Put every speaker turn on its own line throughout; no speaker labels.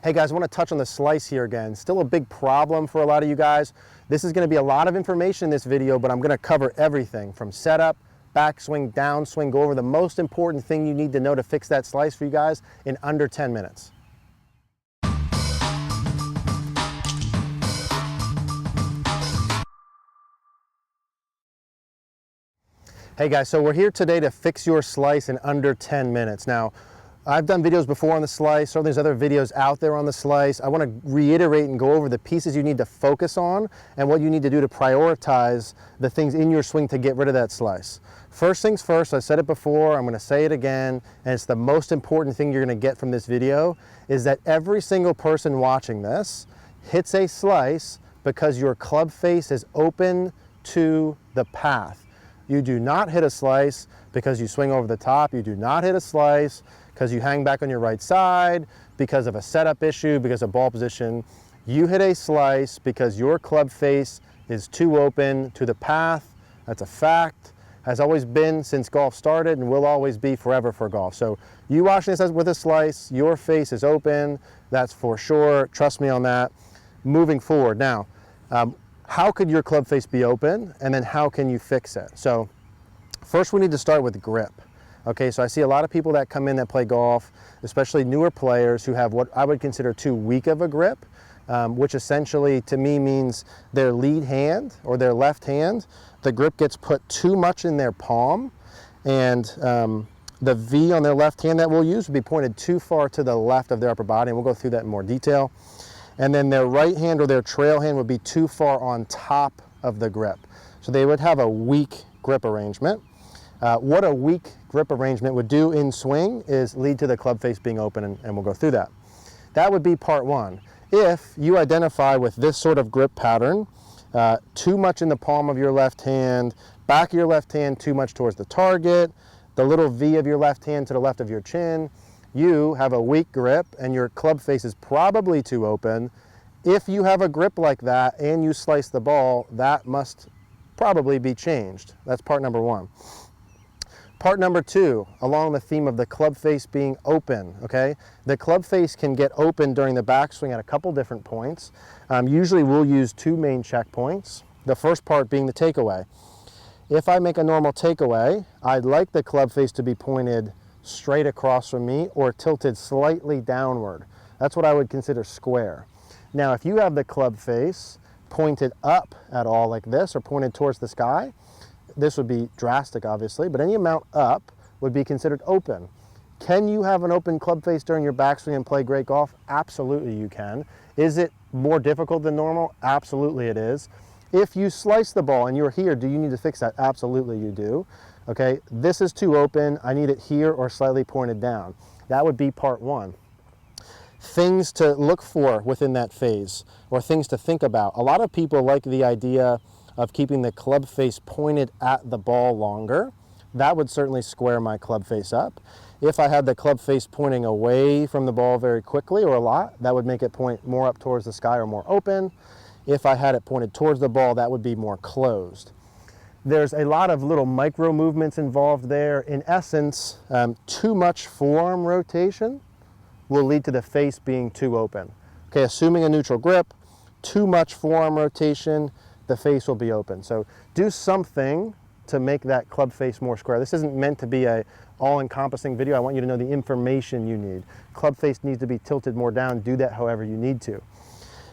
Hey guys, I want to touch on the slice here again. Still a big problem for a lot of you guys. This is going to be a lot of information in this video, but I'm going to cover everything from setup, backswing, downswing, go over the most important thing you need to know to fix that slice for you guys in under 10 minutes. Hey guys, so we're here today to fix your slice in under 10 minutes. Now, I've done videos before on the slice, so there's other videos out there on the slice. I want to reiterate and go over the pieces you need to focus on and what you need to do to prioritize the things in your swing to get rid of that slice. First things first, I said it before, I'm going to say it again, and it's the most important thing you're going to get from this video, is that every single person watching this hits a slice because your club face is open to the path. You do not hit a slice because you swing over the top. You do not hit a slice because you hang back on your right side, because of a setup issue, because of ball position. You hit a slice because your club face is too open to the path. That's a fact. Has always been since golf started and will always be forever for golf. So you watching this with a slice, your face is open. That's for sure. Trust me on that. Moving forward. Now, how could your club face be open, and then how can you fix it? So first we need to start with grip. Okay, so I see a lot of people that come in that play golf, especially newer players who have what I would consider too weak of a grip, which essentially to me means their lead hand or their left hand, the grip gets put too much in their palm, and the V on their left hand that we'll use would be pointed too far to the left of their upper body, and we'll go through that in more detail. And then their right hand or their trail hand would be too far on top of the grip. So they would have a weak grip arrangement. What a weak grip arrangement would do in swing is lead to the club face being open, and we'll go through that. That would be part one. If you identify with this sort of grip pattern, too much in the palm of your left hand, back of your left hand too much towards the target, the little V of your left hand to the left of your chin, you have a weak grip and your club face is probably too open. If you have a grip like that and you slice the ball, that must probably be changed. That's part number one. Part number two, along the theme of the club face being open, okay? The club face can get open during the backswing at a couple different points. Usually we'll use two main checkpoints. The first part being the takeaway. If I make a normal takeaway, I'd like the club face to be pointed straight across from me or tilted slightly downward. That's what I would consider square. Now, if you have the club face pointed up at all like this or pointed towards the sky, this would be drastic, obviously, but any amount up would be considered open. Can you have an open club face during your backswing and play great golf? Absolutely you can. Is it more difficult than normal? Absolutely it is. If you slice the ball and you're here, do you need to fix that? Absolutely you do. Okay, this is too open. I need it here or slightly pointed down. That would be part one. Things to look for within that phase, or things to think about. A lot of people like the idea of keeping the club face pointed at the ball longer. That would certainly square my club face up. If I had the club face pointing away from the ball very quickly or a lot, that would make it point more up towards the sky or more open. If I had it pointed towards the ball, that would be more closed. There's a lot of little micro movements involved there. In essence, too much forearm rotation will lead to the face being too open. Okay, assuming a neutral grip, too much forearm rotation, the face will be open. So do something to make that club face more square. This isn't meant to be a all-encompassing video. I want you to know the information you need. Club face needs to be tilted more down. Do that however you need to.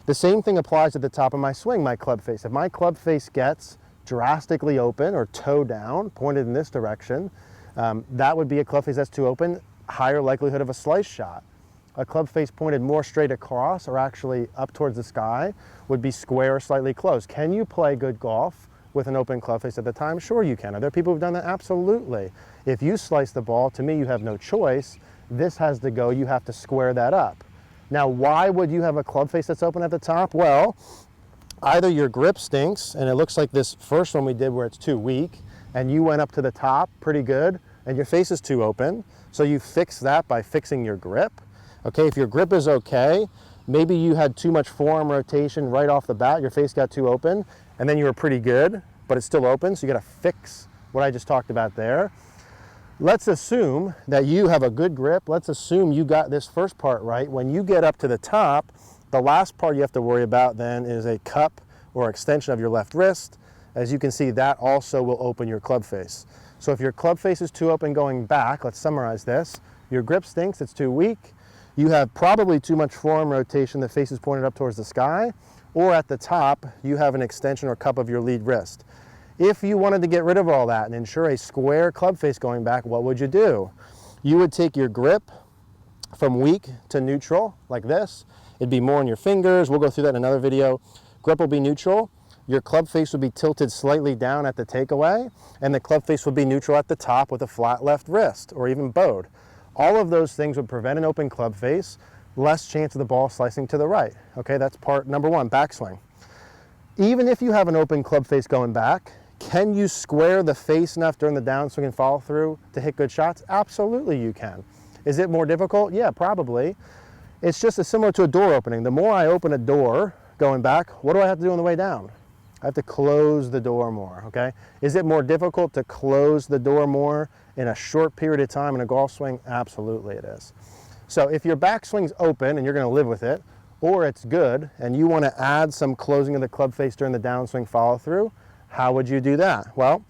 The same thing applies at the top of my swing, my club face. If my club face gets drastically open or toe down, pointed in this direction, that would be a club face that's too open, higher likelihood of a slice shot. A club face pointed more straight across or actually up towards the sky would be square or slightly closed. Can you play good golf with an open club face at the time? Sure you can. Are there people who've done that? Absolutely. If you slice the ball, to me you have no choice. This has to go, you have to square that up. Now why would you have a club face that's open at the top? Well, either your grip stinks, and it looks like this first one we did where it's too weak, and you went up to the top pretty good, and your face is too open, so you fix that by fixing your grip. Okay, if your grip is okay, maybe you had too much forearm rotation right off the bat, your face got too open, and then you were pretty good, but it's still open, so you gotta fix what I just talked about there. Let's assume that you have a good grip. Let's assume you got this first part right. When you get up to the top, the last part you have to worry about then is a cup or extension of your left wrist. As you can see, that also will open your club face. So if your club face is too open going back, let's summarize this. Your grip stinks, it's too weak. You have probably too much forearm rotation, the face is pointed up towards the sky, or at the top, you have an extension or cup of your lead wrist. If you wanted to get rid of all that and ensure a square club face going back, what would you do? You would take your grip from weak to neutral, like this. It'd be more on your fingers. We'll go through that in another video. Grip will be neutral. Your club face would be tilted slightly down at the takeaway, and the club face would be neutral at the top with a flat left wrist, or even bowed. All of those things would prevent an open club face, less chance of the ball slicing to the right. Okay, that's part number one, backswing. Even if you have an open club face going back, can you square the face enough during the downswing and follow through to hit good shots? Absolutely you can. Is it more difficult? Yeah, probably. It's just as similar to a door opening. The more I open a door going back, what do I have to do on the way down? I have to close the door more, okay? Is it more difficult to close the door more in a short period of time in a golf swing? Absolutely it is. So if your backswing's open and you're gonna live with it, or it's good and you wanna add some closing of the club face during the downswing follow through, how would you do that? Well,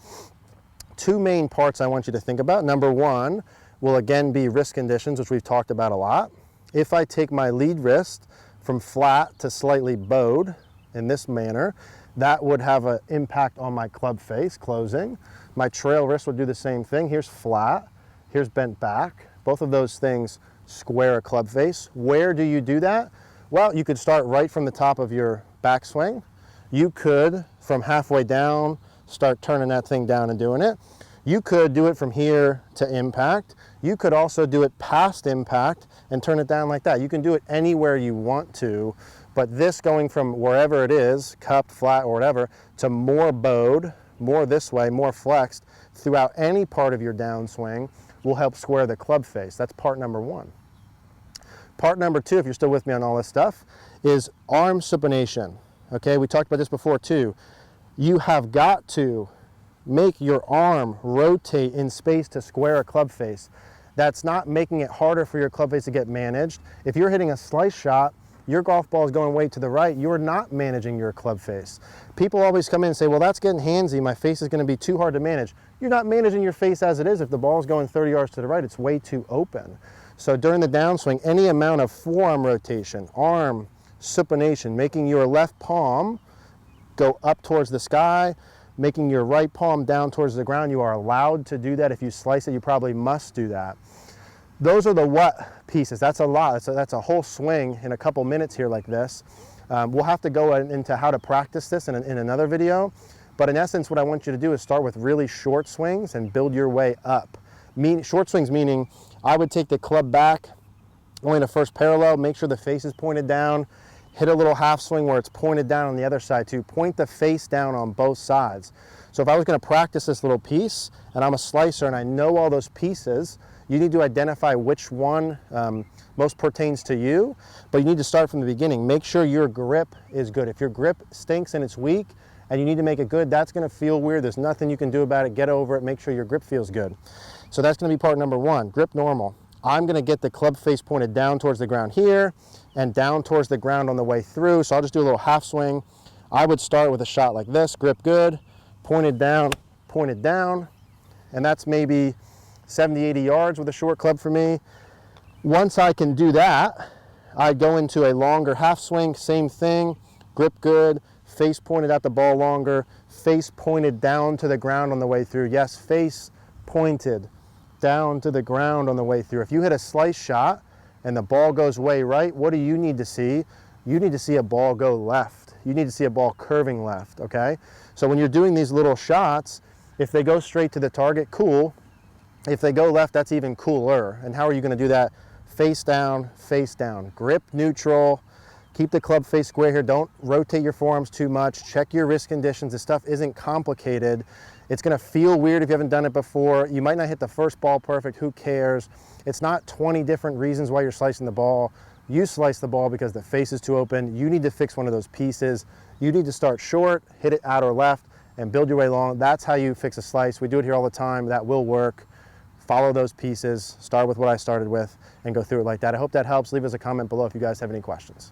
two main parts I want you to think about. Number one will again be wrist conditions, which we've talked about a lot. If I take my lead wrist from flat to slightly bowed in this manner, that would have an impact on my club face closing. My trail wrist would do the same thing. Here's flat, here's bent back. Both of those things square a club face. Where do you do that? Well, you could start right from the top of your backswing. You could, from halfway down, start turning that thing down and doing it. You could do it from here to impact. You could also do it past impact and turn it down like that. You can do it anywhere you want to, but this going from wherever it is, cupped, flat, or whatever, to more bowed, more this way, more flexed, throughout any part of your downswing will help square the club face. That's part number one. Part number two, if you're still with me on all this stuff, is arm supination. Okay, we talked about this before too. You have got to make your arm rotate in space to square a club face. That's not making it harder for your club face to get managed. If you're hitting a slice shot, your golf ball is going way to the right, you're not managing your club face. People always come in and say, well, that's getting handsy, my face is going to be too hard to manage. You're not managing your face as it is. If the ball is going 30 yards to the right, it's way too open. So during the downswing, any amount of forearm rotation, arm supination, making your left palm go up towards the sky, making your right palm down towards the ground. You are allowed to do that. If you slice it, you probably must do that. Those are the what pieces. That's a lot. That's a whole swing in a couple minutes here like this. We'll have to go into how to practice this in another video. But in essence, what I want you to do is start with really short swings and build your way up. Short swings meaning I would take the club back, only the first parallel, make sure the face is pointed down, hit a little half swing where it's pointed down on the other side too. Point the face down on both sides. So if I was going to practice this little piece, and I'm a slicer and I know all those pieces, you need to identify which one most pertains to you, but you need to start from the beginning. Make sure your grip is good. If your grip stinks and it's weak and you need to make it good, that's going to feel weird. There's nothing you can do about it. Get over it. Make sure your grip feels good. So that's going to be part number one, grip normal. I'm going to get the club face pointed down towards the ground here and down towards the ground on the way through. So I'll just do a little half swing. I would start with a shot like this, grip good, pointed down, and that's maybe 70, 80 yards with a short club for me. Once I can do that, I go into a longer half swing, same thing, grip good, face pointed at the ball longer, face pointed down to the ground on the way through. Yes, face pointed down to the ground on the way through. If you hit a slice shot and the ball goes way right, what do you need to see? You need to see a ball go left. You need to see a ball curving left, okay? So when you're doing these little shots, if they go straight to the target, cool. If they go left, that's even cooler. And how are you going to do that? Face down, grip neutral, keep the club face square here. Don't rotate your forearms too much. Check your wrist conditions. This stuff isn't complicated. It's going to feel weird if you haven't done it before. You might not hit the first ball perfect. Who cares? It's not 20 different reasons why you're slicing the ball. You slice the ball because the face is too open. You need to fix one of those pieces. You need to start short, hit it out or left, and build your way long. That's how you fix a slice. We do it here all the time. That will work. follow those pieces, start with what I started with, and go through it like that. I hope that helps. Leave us a comment below if you guys have any questions.